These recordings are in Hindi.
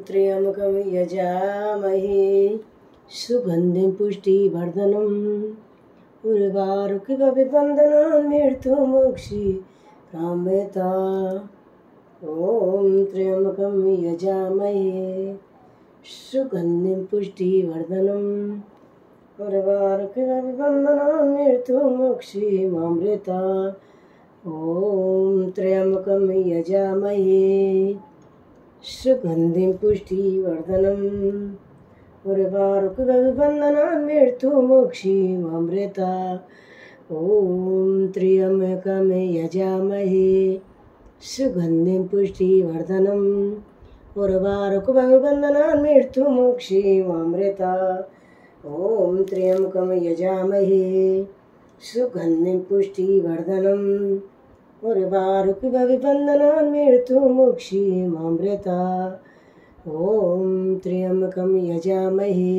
त्र्यंबकं यजामहे सुगन्धिं पुष्टिवर्धनम् उर्वारुकविबन्धनान् मृत्युमुक्षीकामयता। ॐ त्र्यंबकं यजामहे सुगन्धिं पुष्टिवर्धनम् उर्वारुकविबन्धनान् मृत्युमुक्षीकामयता। ॐ त्र्यंबकं यजामहे सुगन्धिं पुष्टिवर्धनम् उर्वारुकविबन्धनान् मृत्युमुक्षीकामयता। ॐ त्र्यंबकं यजामहे सुगन्धिं पुष्टिवर्धनम् उर्वारुकविबन्धनान् मृत्युमुक्षीकामयता। ॐ त्र्यंबकं यजामहे सुगन्धिं पुष्टिवर्धनम् उर्वारुकविबन्धनान् मृत्युमुक्षीकामयता। ॐ त्र्यंबकं यजामहे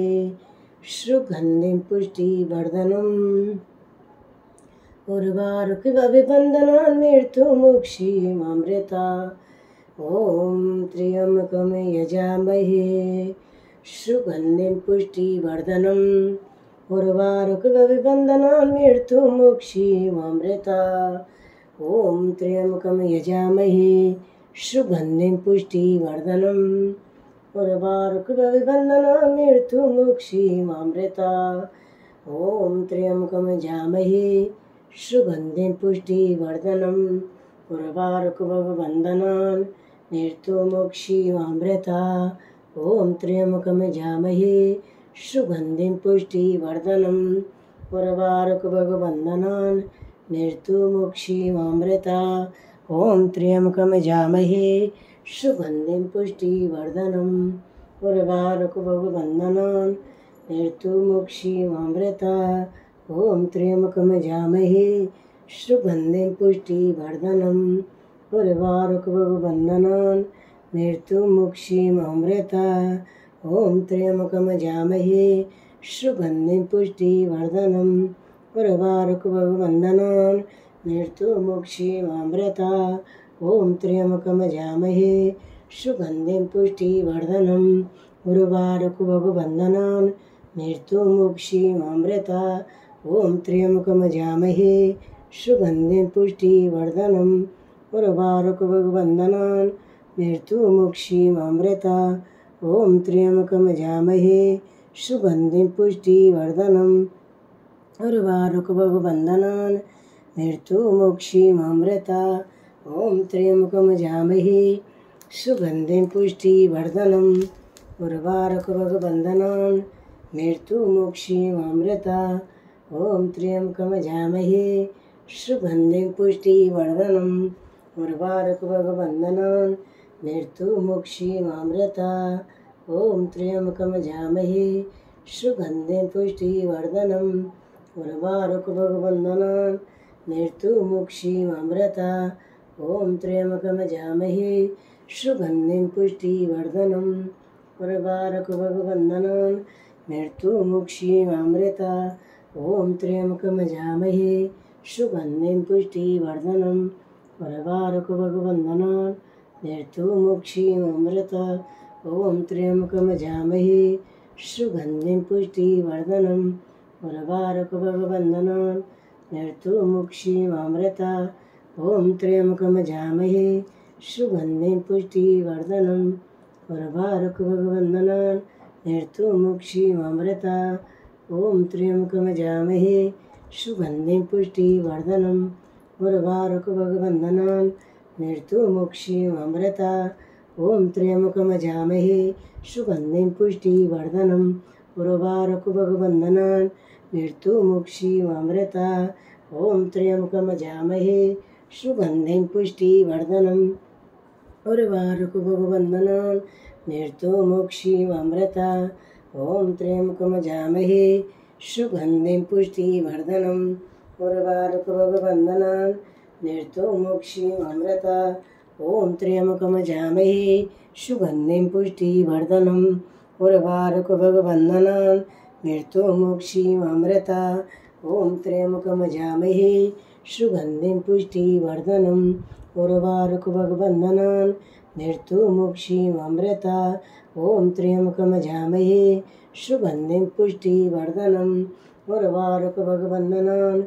सुगन्धिं पुष्टिवर्धनम् उर्वारुकविबन्धनान् मृत्युमुक्षीकामयता। ॐ त्र्यंबकं यजामहे सुगन्धिं पुष्टिवर्धनम् उर्वारुकविबन्धनान् मृत्युमुक्षीकामयता। ॐ त्र्यंबकं यजामहे सुगन्धिं पुष्टिवर्धनम् उर्वारुकविबन्धनान् मृत्युमुक्षीकामयता। ॐ त्र्यंबकं यजामहे सुगन्धिं पुष्टिवर्धनम् उर्वारुकविबन्धनान् मृत्युमुक्षीकामयता। ॐ त्र्यंबकं यजामहे सुगन्धिं पुष्टिवर्धनम् उर्वारुकविबन्धनान् मृत्युमुक्षीकामयता। ॐ त्र्यंबकं यजामहे सुगन्धिं पुष्टिवर्धनम् उर्वारुकविबन्धनान् मृत्युमुक्षीकामयता। ॐ त्र्यंबकं यजामहे सुगन्धिं पुष्टिवर्धनम् उर्वारुकविबन्धनान् मृत्युमुक्षीकामयता। ॐ त्र्यंबकं यजामहे सुगन्धिं पुष्टिवर्धनम् उर्वारुकविबन्धनान् मृत्युमुक्षीकामयता। ॐ त्र्यंबकं यजामहे सुगन्धिं पुष्टिवर्धनम् उर्वारुकविबन्धनान् मृत्युमुक्षीकामयता। ॐ त्र्यंबकं यजामहे सुगन्धिं पुष्टिवर्धनम् उर्वारुकविबन्धनान् मृत्युमुक्षीकामयता। ॐ त्र्यंबकं यजामहे सुगन्धिं पुष्टिवर्धनम् उर्वारुकविबन्धनान् मृत्युमुक्षीकामयता। ॐ त्र्यंबकं यजामहे सुगन्धिं पुष्टिवर्धनम् उर्वारुकविबन्धनान् मृत्युमुक्षीकामयता। ॐ त्र्यंबकं यजामहे सुगन्धिं पुष्टिवर्धनम् उर्वारुकविबन्धनान् मृत्युमुक्षीकामयता। ॐ त्र्यंबकं यजामहे सुगन्धिं पुष्टिवर्धनम् उर्वारुकविबन्धनान् मृत्युमुक्षीकामयता। ॐ त्र्यंबकं यजामहे सुगन्धिं पुष्टिवर्धनम् उर्वारुकविबन्धनान् मृत्युमुक्षीकामयता। ॐ त्र्यंबकं यजामहे सुगन्धिं पुष्टिवर्धनम् उर्वारुकविबन्धनान् मृत्युमुक्षीकामयता। ॐ त्र्यंबकं यजामहे सुगन्धिं पुष्टिवर्धनम् उर्वारुकविबन्धनान् मृत्युमुक्षीकामयता। ॐ त्र्यंबकं यजामहे सुगन्धिं पुष्टिवर्धनम् उर्वारुकविबन्धनान् मृत्युमुक्षीकामयता। ॐ त्र्यंबकं यजामहे सुगन्धिं पुष्टिवर्धनम् उर्वारुकविबन्धनान् मृत्युमुक्षीकामयता। ॐ त्र्यंबकं यजामहे सुगन्धिं पुष्टिवर्धनम् उर्वारुकविबन्धनान् मृत्युमुक्षीकामयता। ॐ त्र्यंबकं यजामहे सुगन्धिं पुष्टिवर्धनम् उर्वारुकविबन्धनान् मृत्युमुक्षीकामयता। ॐ त्र्यंबकं यजामहे सुगन्धिं पुष्टिवर्धनम् उर्वारुकविबन्धनान् मृत्युमुक्षीकामयता। ॐ त्र्यंबकं यजामहे सुगन्धिं पुष्टिवर्धनम् उर्वारुकविबन्धनान् मृत्युमुक्षीकामयता। ॐ त्र्यंबकं यजामहे सुगन्धिं पुष्टिवर्धनम् उर्वारुकविबन्धनान् मृत्युमुक्षीममृता ॐ त्र्यम्बकमजामहे सुगन्धिं पुष्टिवर्धनम् उर्वारुकभगवन्दनान्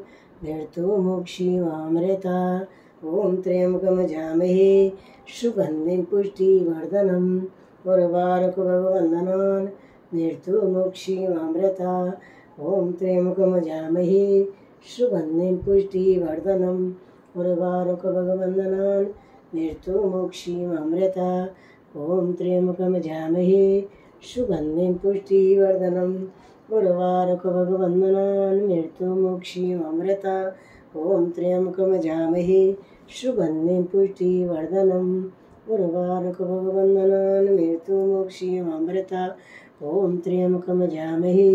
मृत्युमुक्षीममृता ॐ त्र्यम्बकमजामहे सुगन्धिं पुष्टिवर्धनम् उर्वारुकभगवन्दनान् मृत्युमुक्षीममृता ॐ त्र्यम्बकमजामहे सुगन्धिं पुष्टिवर्धनम् उर्वारुकभगवन्दनान् मृत्युमुक्षीममृता ॐ त्र्यम्बकमजामहे सुगन्धिं पुष्टिवर्धनम् उर्वारुकभगवन्दनान् मृत्युमुक्षीममृता ॐ त्र्यम्बकमजामहे सुगन्धिं पुष्टिवर्धनम् उर्वारुकभगवन्दनान् मृत्युमुक्षीममृता ॐ त्र्यम्बकमजामहे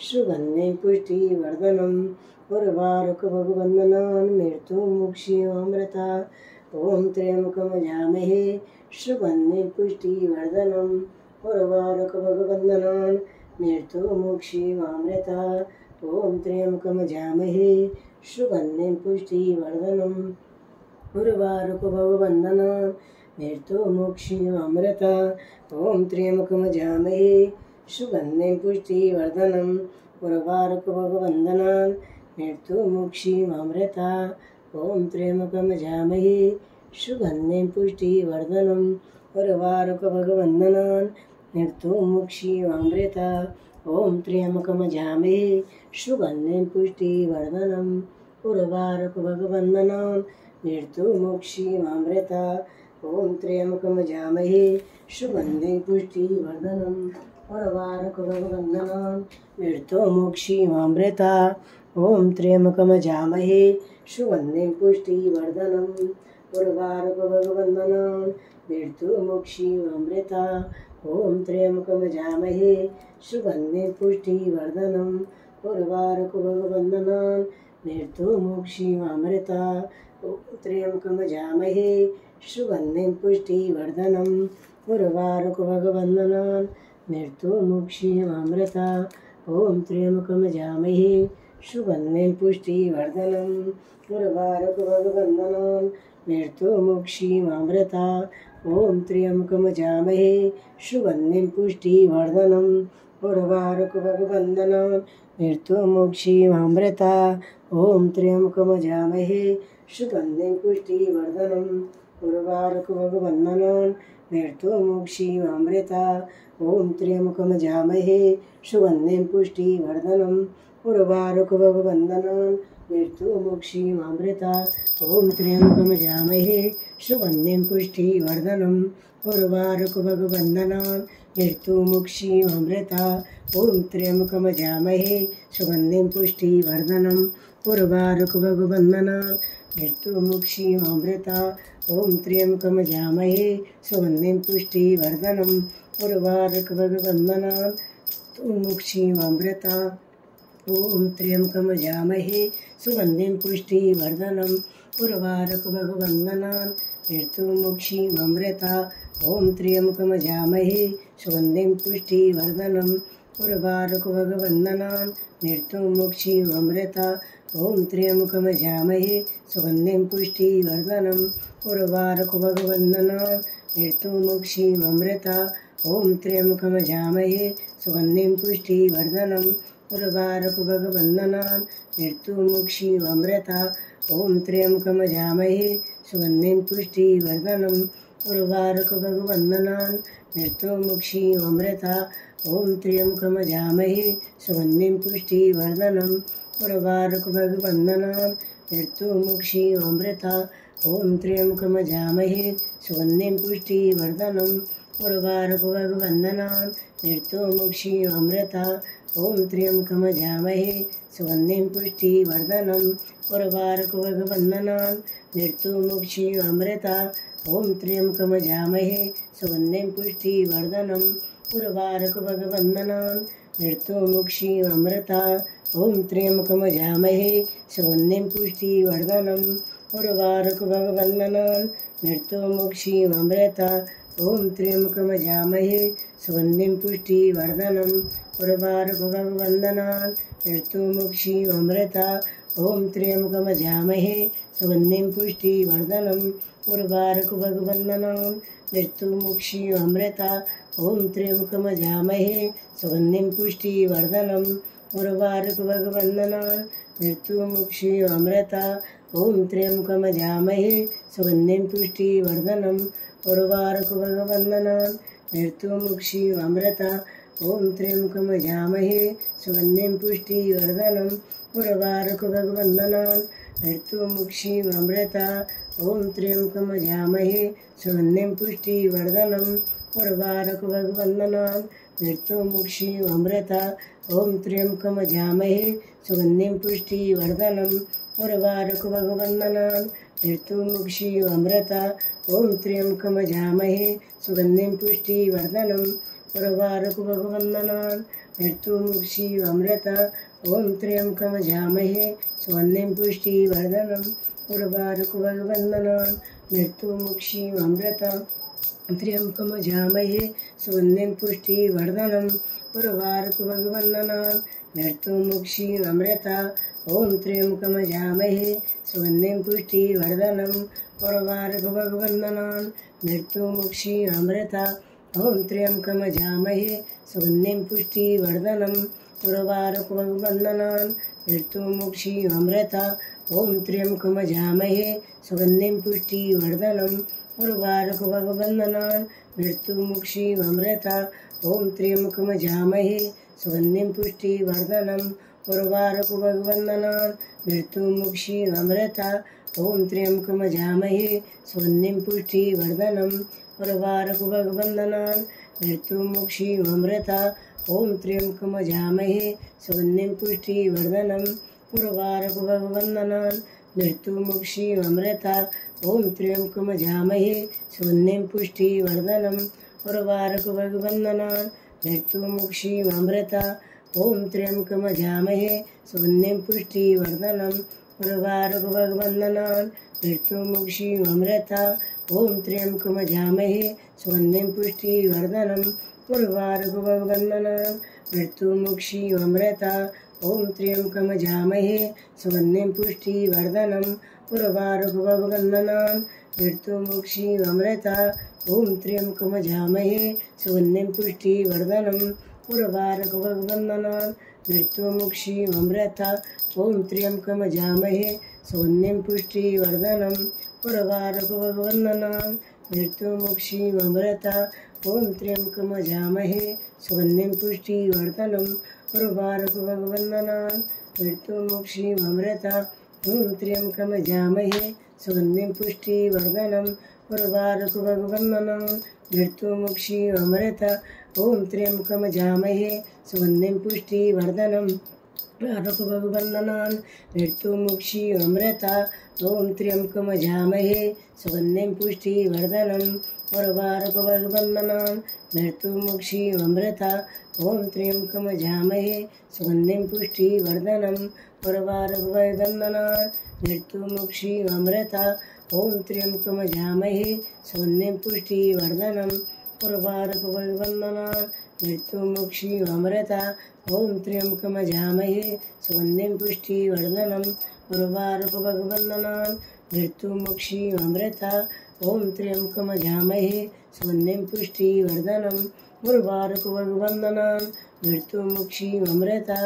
सुगन्धिं पुष्टिवर्धनम् उर्वारुकभगवन्दनान् मृत्युमुक्षीममृता ॐ त्र्यम्बकमजामहे सुगन्धिं पुष्टिवर्धनम् उर्वारुकभगवन्दनान् मृत्युमुक्षीममृता ॐ त्र्यम्बकमजामहे सुगन्धिं पुष्टिवर्धनम् उर्वारुकभगवन्दनान् मृत्युमुक्षीममृता ॐ त्र्यम्बकमजामहे सुगन्धिं पुष्टिवर्धनम् उर्वारुकभगवन्दनान् मृत्युमुक्षीममृता ॐ त्र्यम्बकमजामहे सुगन्धिं पुष्टिवर्धनम् उर्वारुकभगवन्दनान् मृत्युमुक्षीममृता ॐ त्र्यम्बकमजामहे सुगन्धिं पुष्टिवर्धनम् उर्वारुकभगवन्दनान् मृत्युमुक्षीममृता ॐ त्र्यम्बकमजामहे सुगन्धिं पुष्टिवर्धनम् उर्वारुकभगवन्दनान् मृत्युमुक्षीममृता ॐ त्र्यम्बकमजामहे सुगन्धिं पुष्टिवर्धनम् उर्वारुकभगवन्दनान् मृत्युमुक्षीममृता ॐ त्र्यम्बकमजामहे सुगन्धिं पुष्टिवर्धनम् उर्वारुकभगवन्दनान् मृत्युमुक्षीममृता ॐ त्र्यम्बकमजामहे सुगन्धिं पुष्टिवर्धनम् उर्वारुकभगवन्दनान् मृत्युमुक्षीममृता ॐ त्र्यम्बकमजामहे सुगन्धिं पुष्टिवर्धनम् उर्वारुकभगवन्दनान् मृत्युमुक्षीममृता ॐ त्र्यम्बकमजामहे सुगन्धिं पुष्टिवर्धनम् उर्वारुकभगवन्दनान् मृत्युमुक्षीममृता ॐ त्र्यम्बकमजामहे सुगन्धिं पुष्टिवर्धनम् उर्वारुकभगवन्दनान् मृत्युमुक्षीममृता ॐ त्र्यम्बकमजामहे सुगन्धिं पुष्टिवर्धनम् उर्वारुकभगवन्दनान् मृत्युमुक्षीममृता ॐ त्र्यम्बकमजामहे सुगन्धिं पुष्टिवर्धनम् उर्वारुकभगवन्दनान् मृत्युमुक्षीममृता ॐ त्र्यम्बकमजामहे सुगन्धिं पुष्टिवर्धनम् उर्वारुकभगवन्दनान् मृत्युमुक्षीममृता ॐ त्र्यम्बकमजामहे सुगन्धिं पुष्टिवर्धनम् उर्वारुकभगवन्दनान् मृत्युमुक्षीममृता ॐ त्र्यम्बकमजामहे सुगन्धिं पुष्टिवर्धनम् उर्वारुकभगवन्दनान् मृत्युमुक्षीममृता ॐ त्र्यम्बकमजामहे सुगन्धिं पुष्टिवर्धनम् उर्वारुकभगवन्दनान् मृत्युमुक्षीममृता ॐ त्र्यम्बकमजामहे सुगन्धिं पुष्टिवर्धनम् उर्वारुकभगवन्दनान् मृत्युमुक्षीममृता ॐ त्र्यम्बकमजामहे सुगन्धिं पुष्टिवर्धनम् उर्वारुकभगवन्दनान् मृत्युमुक्षीममृता ॐ त्र्यम्बकमजामहे सुगन्धिं पुष्टिवर्धनम् उर्वारुकभगवन्दनान् मृत्युमुक्षीममृता ॐ त्र्यम्बकमजामहे सुगन्धिं पुष्टिवर्धनम् उर्वारुकभगवन्दनान् मृत्युमुक्षीममृता ॐ त्र्यम्बकमजामहे सुगन्धिं पुष्टिवर्धनम् उर्वारुकभगवन्दनान् मृत्युमुक्षीममृता ॐ त्र्यम्बकमजामहे सुगन्धिं पुष्टिवर्धनम् उर्वारुकभगवन्दनान् मृत्युमुक्षीममृता ॐ त्र्यम्बकमजामहे सुगन्धिं पुष्टिवर्धनम् उर्वारुकभगवन्दनान् मृत्युमुक्षीममृता ॐ त्र्यम्बकमजामहे सुगन्धिं पुष्टिवर्धनम् उर्वारुकभगवन्दनान् मृत्युमुक्षीममृता ॐ त्र्यम्बकमजामहे सुगन्धिं पुष्टिवर्धनम् उर्वारुकभगवन्दनान् मृत्युमुक्षीममृता ॐ त्र्यम्बकमजामहे सुगन्धिं पुष्टिवर्धनम् उर्वारुकभगवन्दनान् मृत्युमुक्षीममृता ॐ त्र्यम्बकमजामहे सुगन्धिं पुष्टिवर्धनम् उर्वारुकभगवन्दनान् मृत्युमुक्षीममृता ॐ त्र्यम्बकमजामहे सुगन्धिं पुष्टिवर्धनम् उर्वारुकभगवन्दनान् मृत्युमुक्षीममृता ॐ त्र्यम्बकमजामहे सुगन्धिं पुष्टिवर्धनम् उर्वारुकभगवन्दनान् मृत्युमुक्षीममृता ॐ त्र्यम्बकमजामहे सुगन्धिं पुष्टिवर्धनम् उर्वारुकभगवन्दनान् मृत्युमुक्षीममृता ॐ त्र्यम्बकमजामहे सुगन्धिं पुष्टिवर्धनम् उर्वारुकभगवन्दनान् मृत्युमुक्षीममृता ॐ त्र्यम्बकमजामहे सुगन्धिं पुष्टिवर्धनम् उर्वारुकभगवन्दनान् मृत्युमुक्षीममृता ॐ त्र्यम्बकमजामहे सुगन्धिं पुष्टिवर्धनम् उर्वारुकभगवन्दनान् मृत्युमुक्षीममृता त्र्यम्बकमजामहे सुगन्धिं पुष्टिवर्धनम् उर्वारुकभगवन्दनान् मृत्युमुक्षीममृता ॐ त्र्यम्बकमजामहे सुगन्धिं पुष्टिवर्धनम् उर्वारुकभगवन्दनान् मृत्युमुक्षीममृता ॐ त्र्यम्बकमजामहे सुगन्धिं पुष्टिवर्धनम् उर्वारुकभगवन्दनान् मृत्युमुक्षीममृता ॐ त्र्यम्बकमजामहे सुगन्धिं पुष्टिवर्धनम् उर्वारुकभगवन्दनान् मृत्युमुक्षीममृता ॐ त्र्यम्बकमजामहे सुगन्धिं पुष्टिवर्धनम् उर्वारुकभगवन्दनान् मृत्युमुक्षीममृता ॐ त्र्यम्बकमजामहे सुगन्धिं पुष्टिवर्धनम् उर्वारुकभगवन्दनान् मृत्युमुक्षीममृता ॐ त्र्यम्बकमजामहे सुगन्धिं पुष्टिवर्धनम् उर्वारुकभगवन्दनान् मृत्युमुक्षीममृता ॐ त्र्यम्बकमजामहे सुगन्धिं पुष्टिवर्धनम् उर्वारुकभगवन्दनान् मृत्युमुक्षीममृता ॐ त्र्यम्बकमजामहे सुगन्धिं पुष्टिवर्धनम् उर्वारुकभगवन्दनान् मृत्युमुक्षीममृता ॐ त्र्यम्बकमजामहे सुगन्धिं पुष्टिवर्धनम् उर्वारुकभगवन्दनान् मृत्युमुक्षीममृता ॐ त्र्यम्बकमजामहे सुगन्धिं पुष्टिवर्धनम् उर्वारुकभगवन्दनान् मृत्युमुक्षीममृता ॐ त्र्यम्बकमजामहे सुगन्धिं पुष्टिवर्धनम् उर्वारुकभगवन्दनान् मृत्युमुक्षीममृता ॐ त्र्यम्बकमजामहे सुगन्धिं पुष्टिवर्धनम् उर्वारुकभगवन्दनान् मृत्युमुक्षीममृता ॐ त्र्यम्बकमजामहे सुगन्धिं पुष्टिवर्धनम् उर्वारुकभगवन्दनान् मृत्युमुक्षीममृता ॐ त्र्यम्बकमजामहे सुगन्धिं पुष्टिवर्धनम् उर्वारुकभगवन्दनान् मृत्युमुक्षीममृता ॐ त्र्यम्बकमजामहे सुगन्धिं पुष्टिवर्धनम् उर्वारुकभगवन्दनान् मृत्युमुक्षीममृता ॐ त्र्यम्बकमजामहे सुगन्धिं पुष्टिवर्धनम् उर्वारुकभगवन्दनान् मृत्युमुक्षीममृता ॐ त्र्यम्बकमजामहे सुगन्धिं पुष्टिवर्धनम् उर्वारुकभगवन्दनान् मृत्युमुक्षीममृता ॐ त्र्यम्बकमजामहे सुगन्धिं पुष्टिवर्धनम् उर्वारुकभगवन्दनान् मृत्युमुक्षीममृता ॐ त्र्यम्बकमजामहे सुगन्धिं पुष्टिवर्धनम् उर्वारुकभगवन्दनान् मृत्युमुक्षीममृता ॐ त्र्यम्बकमजामहे सुगन्धिं पुष्टिवर्धनम् उर्वारुकभगवन्दनान् मृत्युमुक्षीममृता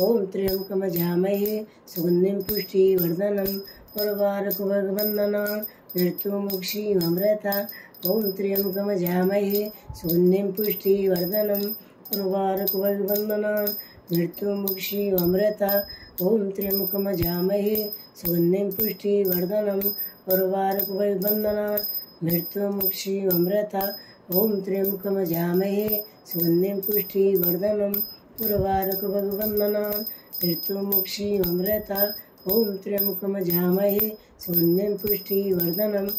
ॐ त्र्यम्बकमजामहे सुगन्धिं पुष्टिवर्धनम् उर्वारुकभगवन्दनान् मृत्युमुक्षीममृता ॐ त्र्यम्बकमजामहे सुगन्धिं पुष्टिवर्धनम् उर्वारुकभगवन्दनान् मृत्युमुक्षीममृता ॐ त्र्यम्बकमजामहे सुगन्धिं पुष्टिवर्धनम् उर्वारुकभगवन्दनान् मृत्युमुक्षीममृता ॐ त्र्यम्बकमजामहे सुगन्धिं पुष्टिवर्धनम् उर्वारुकभगवन्दनान् मृत्युमुक्षीममृता ॐ त्र्यम्बकमजामहे सुगन्धिं पुष्टिवर्धनम्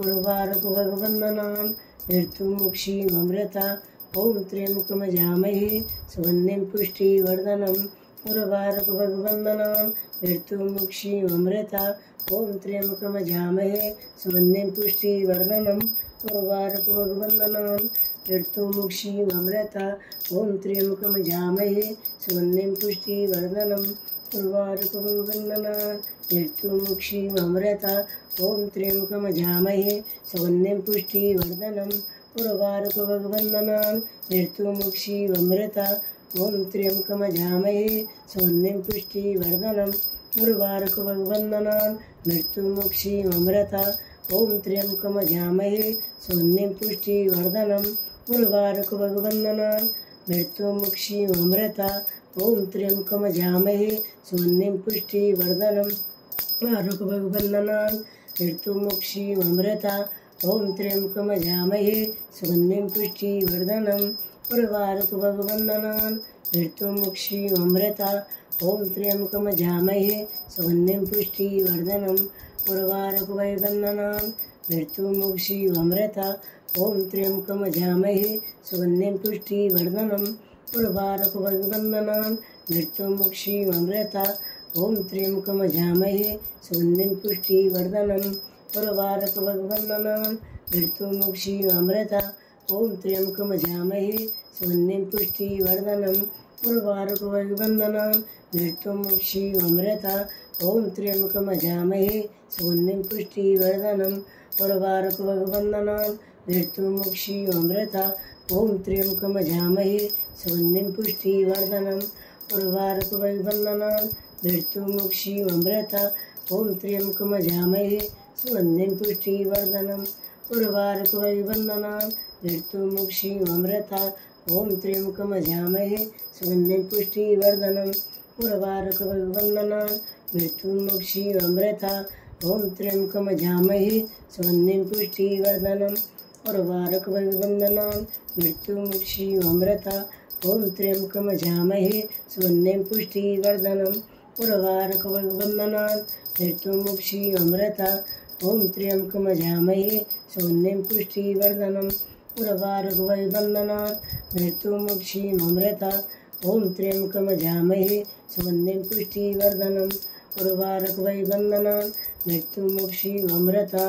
उर्वारुकभगवन्दनान् मृत्युमुक्षीममृता ॐ त्र्यम्बकमजामहे सुगन्धिं पुष्टिवर्धनम् उर्वारुकभगवन्दनान् मृत्युमुक्षीममृता ॐ त्र्यम्बकमजामहे सुगन्धिं पुष्टिवर्धनम् उर्वारुकभगवन्दनान् मृत्युमुक्षीममृता ॐ त्र्यम्बकमजामहे सुगन्धिं पुष्टिवर्धनम् उर्वारुकभगवन्दनान् मृत्युमुक्षीममृता ॐ त्र्यम्बकमजामहे सुगन्धिं पुष्टिवर्धनम् उर्वारुक भगवन्दनान् मृत्युमुक्षीवमृता ॐ त्र्यम्बकमजामहे सुगन्धिं पुष्टिवर्धनम् उर्वारुक भगवन्दनान् मृत्युमुक्षीवमृता ॐ त्र्यम्बकमजामहे सुगन्धिं पुष्टिवर्धनम् उर्वारुक भगवन्दनान् मृत्युमुक्षीवमृता ॐ त्र्यम्बकमजामहे सुगन्धिं पुष्टिवर्धनम् उर्वारुक भगवन्दनान् मृत्युमुक्षीवमृता ॐ त्र्यम्बकमजामहे सुगन्धिं पुष्टिवर्धनम् उर्वारुक भगवन्दनान् मृत्युमुक्षीवमृता ॐ त्र्यम्बकमजामहे सुगन्धिं पुष्टिवर्धनम् उर्वारुक भगवन्दनान् मृत्युमुक्षीवमृता ॐ त्र्यम्बकमजामहे सुगन्धिं पुष्टिवर्धनम् उर्वारुक भगवन्दनान् मृत्युमुक्षीवमृता ॐ त्र्यम्बकमजामहे सुगन्धिं पुष्टिवर्धनम् उर्वारुक भगवन्दनान् मृत्युमुक्षीवमृता ॐ त्र्यम्बकमजामहे सुगन्धिं पुष्टिवर्धनम् उर्वारुक भगवन्दनान् मृत्युमुक्षीवमृता ॐ त्र्यम्बकमजामहे सुगन्धिं पुष्टिवर्धनम् उर्वारुक भगवन्दनान् मृत्युमुक्षीवमृता ॐ त्र्यम्बकमजामहे सुगन्धिं पुष्टिवर्धनम् उर्वारुक भगवन्दनान् मृत्युमुक्षीवमृता ॐ त्र्यम्बकमजामहे सुगन्धिं पुष्टिवर्धनम् उर्वारुक भगवन्दनान् मृत्युमुक्षीवमृता ॐ त्र्यम्बकमजामहे सुगन्धिं पुष्टिवर्धनम् उर्वारुक भगवन्दनान् मृत्युमुक्षीवमृता ॐ त्र्यम्बकमजामहे सुगन्धिं पुष्टिवर्धनम् उर्वारुक भगवन्दनान् मृत्युमुक्षीवमृता ॐ त्र्यम्बकमजामहे सुगन्धिं पुष्टिवर्धनम् उर्वारुक भगवन्दनान् मृत्युमुक्षीवमृता ॐ त्र्यम्बकमजामहे सुगन्धिं पुष्टिवर्धनम् उर्वारुक भगवन्दनान् मृत्युमुक्षीवमृता ॐ त्र्यम्बकमजामहे सुगन्धिं पुष्टिवर्धनम् उर्वारुक भगवन्दनान् मृत्युमुक्षीवमृता।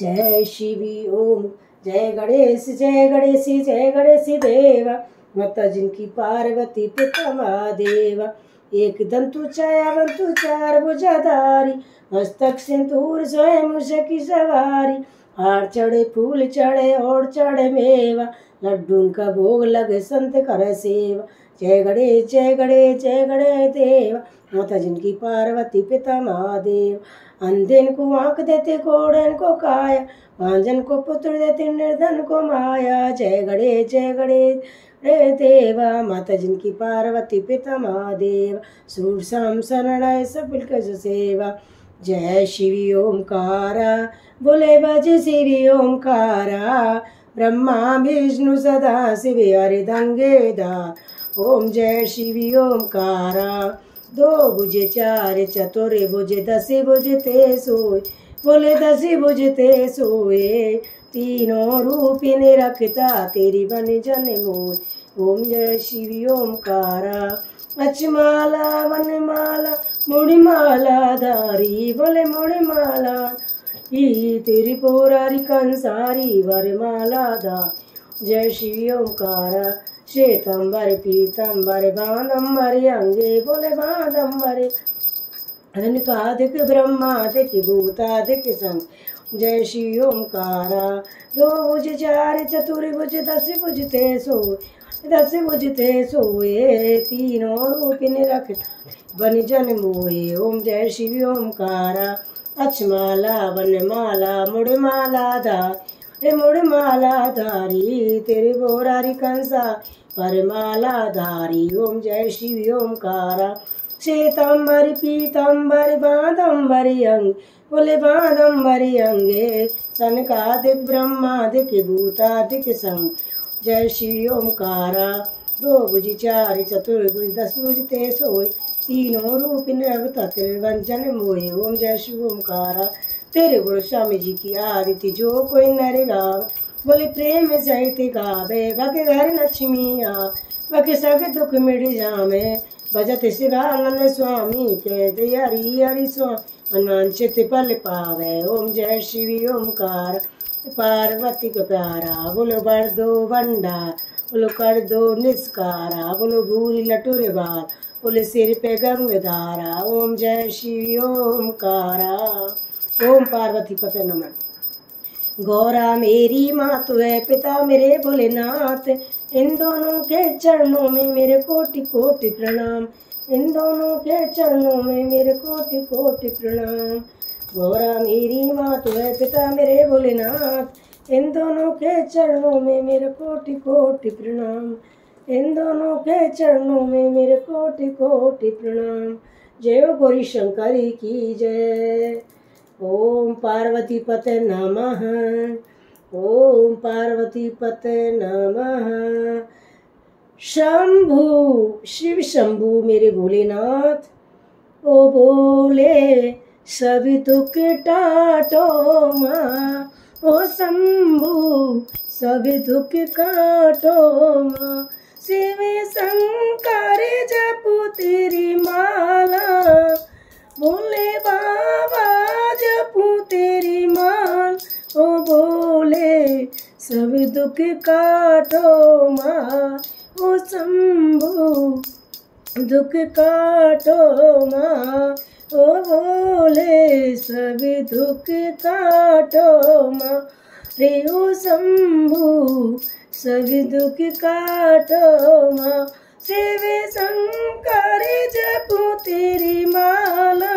जय शिवी ओम। जय गणेश जय गणेश जय गणेश देवा। माता जिनकी पार्वती पिता महादेव। एक दंतु छाया बंतु चार भुजाधारी। मस्तक सिंदूर स्वयं मूष की सवारी। हार चढ़े फूल चढ़े और चढ़े मेवा। लड्डू का भोग लगे संत कर सेवा। जय गणेश जय गणेश जय गणेश देवा। माता जिनकी पार्वती पिता महादेव। अंधेन को आंख देते घोड़न को काया। भांजन को पुत्र देते निर्धन को माया। जय गणेश रे देवा। माता जिनकी पार्वती पिता महादेव। सूर शाम शरणाय सफल कज सेवा। जय शिवी ओमकारा बोले बज शिवी ओमकारा। ब्रह्मा विष्णु सदा शिव हरिदंगेदार। ओम जय शिवी ओमकारा। दो भुजे चार चतुरे भुजे दसी भुजते सोए। बोले दसी भुजते सोए। तीनों रूपी निरखता तेरी बन जन मोय। ओम जय शिवी ओमकारा। अचमाला वनमाला मुड़ीमाला धारी। बोले मुड़ीमाला ही तेरी पोरारी कंसारी वरमाला धारी। जय शिवी ओमकारा। श्वेतंबर पीतंबर बांधंबर अंगे। बोले बांधंबर अनकादिक ब्रह्मादिक भूतादिक संग। जय शिवी ओमकारा। दो भुज चार चतुर्भुज दस भुजते सोए। दस भुजते सोए। तीनों रूप निरखता बन जन मोहे। ओम जय शिवी ओमकारा। अक्षमाला वनमाला मुड़माला धारी। मुड़माला धारी तेरे बोरारी कंसा परमाला धारी। ओम जय शिवी ओमकारा। श्वेतंबर पीतंबर बांधंबर अंग। बोले बांधंबर अंगे। सनकादिक ब्रह्मादिक भूतादिक संग। जय शिवी ओमकारा। दो भुज चार चतुर्भुज दस भुजते सोए। तीनों रूप निरखता तेरे वंचन मोहे। ओम जय शिव ओमकारा। तेरे गुरु स्वामी जी की आरती जो कोई नर गावे। बोले प्रेम सहित गावे। बके घर लक्ष्मी आ बके सग दुख मिट जावे। भजत शिवानंद स्वामी के जय हरि हरि स्वामी मनवांचित फल पावे। ओम जय शिवी ओमकार। पार्वती को प्यारा बोलो बर दो भंडा। बोलो कर दो निस्कारा। बोलो भूरी लटुर बार। बोले सिर पे गंगधारा। ओम जय शिवी ओमकारा। ओम पार्वती पते नमः। गौरा मेरी माँ तो है, पिता मेरे भोलेनाथ। इन दोनों के चरणों में मेरे कोटि कोटि प्रणाम। इन दोनों के चरणों में मेरे कोटि कोटि प्रणाम। गौरा मेरी माँ तो है, पिता मेरे भोलेनाथ। इन दोनों के चरणों में मेरे कोटि कोटि प्रणाम। इन दोनों के चरणों में मेरे कोटि कोटि प्रणाम। जय हो गौरी शंकरी की जय। ओम पार्वती पते नमः। ओम पार्वती पते नमः। शंभु शिव शंभु मेरे भोलेनाथ। ओ बोले सभी दुख टाटो माँ। ओ शंभु सभी दुख काटो माँ। शिव शंकर जपू तेरी माला। भोले बाबा जपू तेरी माल। ओ बोले सब दुख काटो माँ। ओ शंभु दुख काटो माँ। ओ बोले सभी दुख काटो माँ। रे ओ शंभु सभी दुख काटो माँ। शिव शंकर जपू तेरी माला।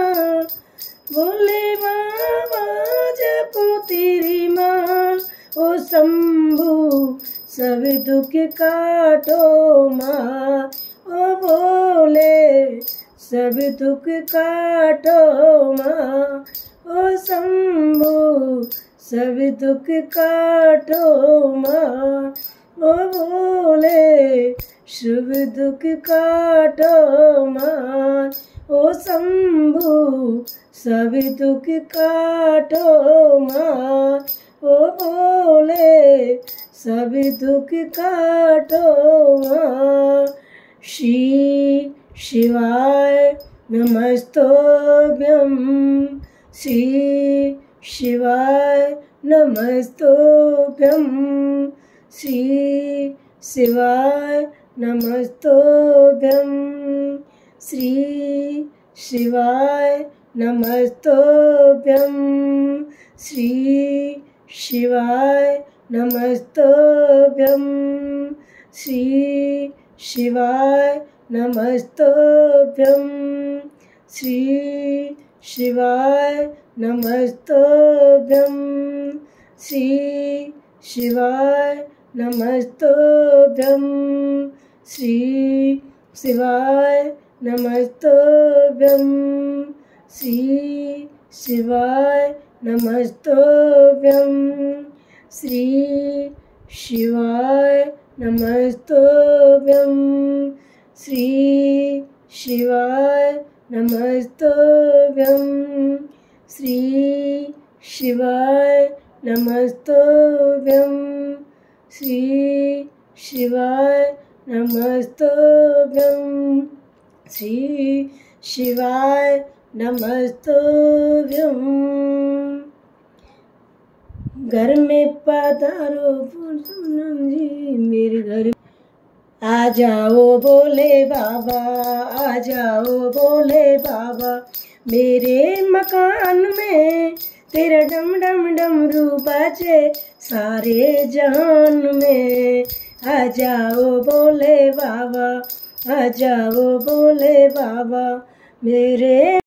भोले बाबा जपू तेरी माल। ओ शंभु सब दुख काटो माँ। ओ बोले सब दुख काटो माँ। ओ शंभु सब दुख काटो माँ। ओ बोले शुभ दुख काटो माँ। ओ शंभु सब दुख काटो माँ। ओ बोले सब दुख काटो माँ। श्री शिवाय नमस्तोभ्यं। श्री शिवाय नमस्तोभ्यं। श्री शिवाय नमस्तोभ्यं। श्री शिवाय नमस्तोभ्यं। श्री शिवाय नमस्तोभ्यं। श्री शिवाय नमस्तोभ्यं। श्री शिवाय नमस्तोभ्यं। श्री शिवाय नमस्तोभ्यं। श्री शिवाय नमस्तोभ्यं। श्री शिवाय नमस्तोभ्यं। श्री शिवाय नमस्तोभ्यं। श्री शिवाय नमस्तोभ्यं। श्री शिवाय नमस्तोभ्यं। श्री शिवाय नमस्तोभ्यं। श्री शिवाय नमस्तोभ्यं। घर में पधारो पूनम जी मेरे घर। आ जाओ भोले बाबा, आ जाओ भोले बाबा मेरे मकान में। तेरा डम डम डमरू बाजे सारे जहान में। आ जाओ भोले बाबा, आ जाओ भोले बाबा मेरे